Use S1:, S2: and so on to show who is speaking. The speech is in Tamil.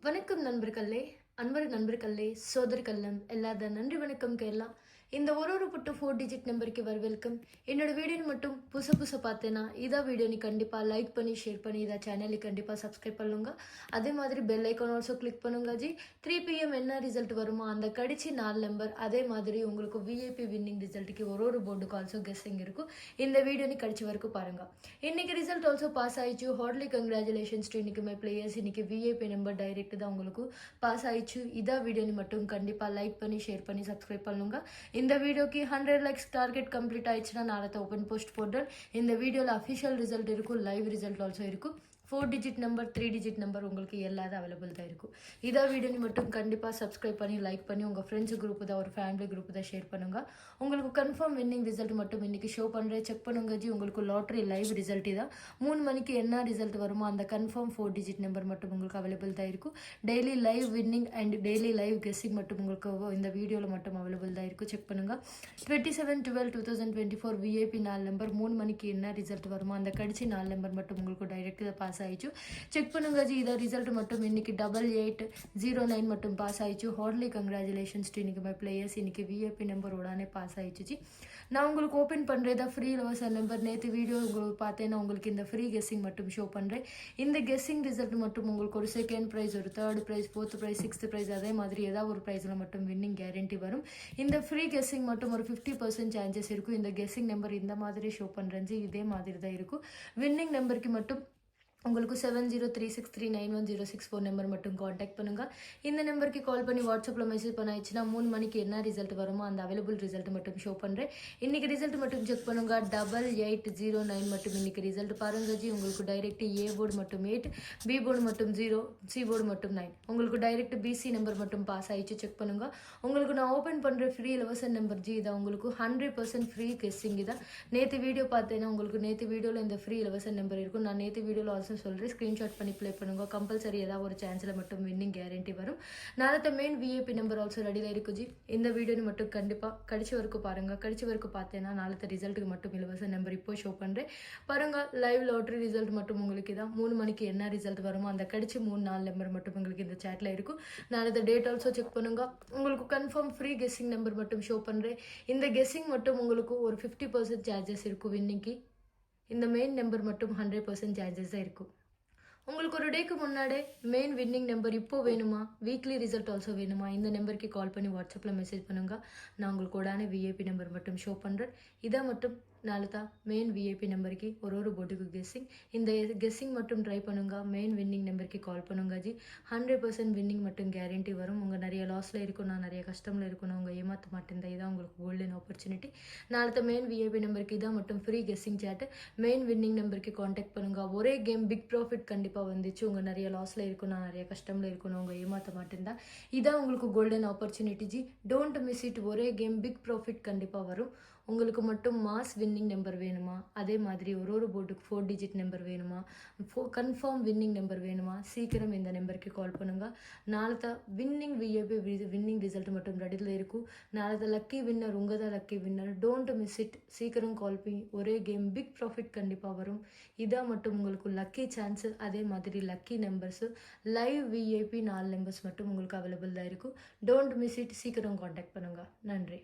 S1: வணக்கம் நண்பர்களே, அன்பர் நண்பர்களே, சோதர்கள்லம் எல்லாத நன்றி வணக்கம் கேரளா. இந்த ஒரு புட்டு 4 டிஜிட் நம்பருக்கு வெல்கம். என்னோட வீடியோ மட்டும் புதுசா பார்த்தேன்னா இதா வீடியோ நீ கண்டிப்பா லைக் பண்ணி ஷேர் பண்ணி இதா சேனலை கண்டிப்பா சப்ஸ்கிரைப் பண்ணுங்க. அதே மாதிரி பெல் ஐக்கான் ஆல்சோ கிளிக் பண்ணுங்க ஜி. 3 PM என்ன ரிசல்ட் வருமோ அந்த கடிச்சு 4 நம்பர் அதே மாதிரி உங்களுக்கு விஐபி வின்னிங் ரிசல்ட்டுக்கு ஒரு போர்டுக்கு ஆல்சோ கெஸ்ஸிங் இருக்கும். இந்த வீடியோ நீ கடிச்சு வரைக்கும் பாருங்க. இன்னைக்கு ரிசல்ட் ஆல்சோ பாஸ் ஆயிடுச்சு. ஹார்ட்லி கங்க்ராச்சுலேஷன்ஸ் டு இன்னைக்குமே பிளேயர்ஸ். இன்னைக்கு விஐபி நம்பர் டைரக்ட் தான் உங்களுக்கு பாஸ் ஆயிடுச்சு. இதா வீடியோ நீ மட்டும் கண்டிப்பா லைக் பண்ணி ஷேர் பண்ணி சப்ஸ்கிரைப் பண்ணுங்க. இந்த வீடியோக்கு 100 லைக்ஸ் டார்கெட் கம்ப்ளீட் ஆயிடுச்சுன்னா நாளைக்கு ஓப்பன் போஸ்ட் போடுறேன். இந்த வீடியோவில் அஃபிஷியல் ரிசல்ட் இருக்கும், லைவ் ரிசல்ட் ஆல்சோ இருக்கும். 4 டிஜிட் நம்பர் 3 டிஜிட் நம்பர் உங்களுக்கு எல்லாரும் அவைலபிள் தான் இருக்கும். இதா வீடியோ மட்டும் கண்டிப்பாக சப்ஸ்கிரைப் பண்ணி லைக் பண்ணி உங்கள் ஃப்ரெண்ட்ஸ் குரூப் தான் ஒரு ஃபேமிலி குரூப் தான் ஷேர் பண்ணுங்க. உங்களுக்கு கன்ஃபார்ம் வின்னிங் ரிசல்ட் மட்டும் இன்னைக்கு ஷோ பண்ணுறேன். செக் பண்ணுங்க ஜி. உங்களுக்கு லாட்ரி லைவ் ரிசல்ட் தான் 3 மணிக்கு என்ன ரிசல்ட் வருமோ அந்த கன்ஃபார்ம் 4 டிஜிட் நம்பர் மட்டும் உங்களுக்கு அவைலபிள் தான் இருக்கும். Daily live winning and daily live guessing மட்டும் உங்களுக்கு இந்த வீடியோவில் மட்டும் அவைலபிள் தான் இருக்கும். செக் பண்ணுங்க. 27/12/2024 விஐபி 4 நம்பர் 3 மணிக்கு என்ன ரிசல்ட் வருமோ அந்த கடிச்சு 4 நம்பர் மட்டும் உங்களுக்கு டைரக்ட் பாஸ் ஆயிடுச்சு. செக் பண்ணுங்க ஜி. இதை ரிசல்ட் மட்டும் இன்னைக்கு 8809 மட்டும் பாஸ் ஆயிடுச்சு. ஹார்ட்லி கங்க்ராச்சுலேஷன்ஸ் டு இன்னைக்கு மை பிளேயர்ஸ். இன்னைக்கு விஐபி நம்பர் உடனே பாஸ் ஆயிடுச்சு ஜி. நான் உங்களுக்கு ஓப்பன் பண்ணுறதா ஃப்ரீ இலவச நம்பர். நேற்று வீடியோ உங்களுக்கு பார்த்தேன்னா உங்களுக்கு இந்த ஃப்ரீ கெஸ்ஸிங் மட்டும் ஷோ பண்ணுறேன். இந்த கெஸ்ஸிங் ரிசல்ட் மட்டும் உங்களுக்கு ஒரு செகண்ட் ப்ரைஸ், ஒரு third prize, 4th prize, 6th prize அதே மாதிரி ஏதாவது ஒரு ப்ரைஸில் மட்டும் வின்னிங் கேரண்டி வரும். இந்த ஃப்ரீ கெஸ்ஸிங் மட்டும் ஒரு 50% சான்சஸ் இருக்கும். இந்த கெஸ்ஸிங் நம்பர் இந்த மாதிரி ஷோ பண்ணுறேன் ஜி. இதே மாதிரி தான் இருக்கும். வின்னிங் நம்பருக்கு மட்டும் உங்களுக்கு 7036391064 நம்பர் மட்டும் காண்டாக்ட் பண்ணுங்க. இந்த நம்பருக்கு கால் பண்ணி வாட்ஸ்அப்பில் மெசேஜ் பண்ணாச்சுன்னா 3 மணிக்கு என்ன ரிசல்ட் வருமோ அந்த அவைலபிள் ரிசல்ட் மட்டும் ஷோ பண்ணுறேன். இன்னைக்கு ரிசல்ட் மட்டும் செக் பண்ணுங்க. 8809 மட்டும் இன்னைக்கு ரிசல்ட் பாருங்க ஜி. உங்களுக்கு டைரக்ட் ஏ போர்டு மட்டும் 8, பி போர்டு மட்டும் 0, சி போர்டு மட்டும் 9. உங்களுக்கு டைரக்ட் பிசி நம்பர் மட்டும் பாஸ் ஆயிடுச்சு. செக் பண்ணுங்க. உங்களுக்கு நான் ஓப்பன் பண்ணுற ஃப்ரீ இலவச நம்பர் ஜி. இதான் உங்களுக்கு 100% ஃப்ரீ கெஸ்ஸிங் தான். நேற்று வீடியோ பார்த்தேன்னா உங்களுக்கு நேற்று வீடியோவில் இந்த ஃப்ரீ இலவச நம்பர் இருக்கும். நான் நேற்று வீடியோவில் ஆல்சோ சொல்கிறேன். ஸ்க்ரீன்ஷாட் பண்ணி ப்ளே பண்ணுங்க. கம்பல்சரி ஏதாவது ஒரு சான்ஸில் மட்டும் வின்னிங் கேரண்டி வரும். நாளைக்கு மெயின் விஐபி நம்பர் ஆல்சோ ரெடியில் இருக்கும் ஜி. இந்த வீடியோ மட்டும் கண்டிப்பாக கடிச்சு வரைக்கும் பாருங்கள். கடிச்சு வரைக்கும் பார்த்தேன்னா நாளைக்கு ரிசல்ட்டுக்கு மட்டும் இலவச நம்பர் இப்போ ஷோ பண்ணுறேன். பாருங்கள். லைவ் லாட்ரி ரிசல்ட் மட்டும் உங்களுக்கு தான் 3 மணிக்கு என்ன ரிசல்ட் வருமோ அந்த கடிச்சு 3-4 நம்பர் மட்டும் உங்களுக்கு இந்த சேட்டில் இருக்கும். நாளைக்கு டேட் ஆல்சோ செக் பண்ணுங்க. உங்களுக்கு கன்ஃபார்ம் ஃப்ரீ கெஸ்ஸிங் நம்பர் மட்டும் ஷோ பண்ணுறேன். இந்த கெஸ்ஸிங் மட்டும் உங்களுக்கு ஒரு 50% சார்ஜஸ் இருக்கும். வின்னிங்க்கு இந்த மெயின் நம்பர் மட்டும் 100% சார்ஜஸ் தான் இருக்கும். உங்களுக்கு ஒரு டேக்கு முன்னாடி மெயின் வின்னிங் நம்பர் இப்போ வேணுமா, வீக்லி ரிசல்ட் ஆல்சோ வேணுமா, இந்த நம்பருக்கு கால் பண்ணி வாட்ஸ்அப்பில் மெசேஜ் பண்ணுங்க. நான் உங்களுக்கு உடான விஐபி நம்பர் மட்டும் ஷோ பண்ணுறேன். இதை மட்டும் நாளைக்கு மெயின் விஐபி நம்பருக்கு ஒரு போர்டுக்கு கெஸ்ஸிங். இந்த கெஸ்ஸிங் மட்டும் ட்ரை பண்ணுங்க. மெயின் வின்னிங் நம்பருக்கு கால் பண்ணுங்க ஜி. 100% வின்னிங் மட்டும் கேரண்டி வரும். உங்கள் நிறைய லாஸில் இருக்கும், நான் நிறைய கஷ்டமில் இருக்கணும், உங்கள் ஏமாற்ற மாட்டேன். இதான் உங்களுக்கு கோல்டன் ஆப்பர்ச்சுனிட்டி. நாளைக்கு மெயின் விஐபி நம்பருக்கு இதான் மட்டும் ஃப்ரீ கெஸ்ஸிங் சேட்டு. மெயின் வின்னிங் நம்பருக்கு காண்டாக்ட் பண்ணுங்க. ஒரே கேம் பிக் ப்ராஃபிட் கண்டிப்பாக வந்துச்சு. உங்கள் நிறைய லாஸில் இருக்கும், நான் நிறைய கஷ்டமில் இருக்கணும், உங்கள் ஏமாற்ற மாட்டேன். இதான் உங்களுக்கு golden opportunity G. Don't miss it. ஒரே கேம் பிக் ப்ராஃபிட் கண்டிப்பாக வரும். உங்களுக்கு மட்டும் மாஸ் வின்னிங் நம்பர் வேணுமா, அதே மாதிரி ஒரு போர்டுக்கு 4 டிஜிட் நம்பர் வேணுமா, கன்ஃபார்ம் வின்னிங் நம்பர் வேணுமா, சீக்கிரம் இந்த நம்பருக்கு கால் பண்ணுங்க. நாளைக்கு வின்னிங் விஐபி வின்னிங் ரிசல்ட் மட்டும் ரெடியில் இருக்கும். நாளைக்கு லக்கி வின்னர் உங்கள் தான் lucky winner. Don't miss it. சீக்கிரம் கால் பண்ணி ஒரே கேம் பிக் ப்ராஃபிட் கண்டிப்பாக வரும். இதாக மட்டும் உங்களுக்கு லக்கி சான்ஸு, அதே மாதிரி lucky numbers, live VIP 4 numbers மட்டும் உங்களுக்கு அவைலபிள் தான் இருக்கும். Don't miss it. சீக்கிரம் காண்டாக்ட் பண்ணுங்க. நன்றி.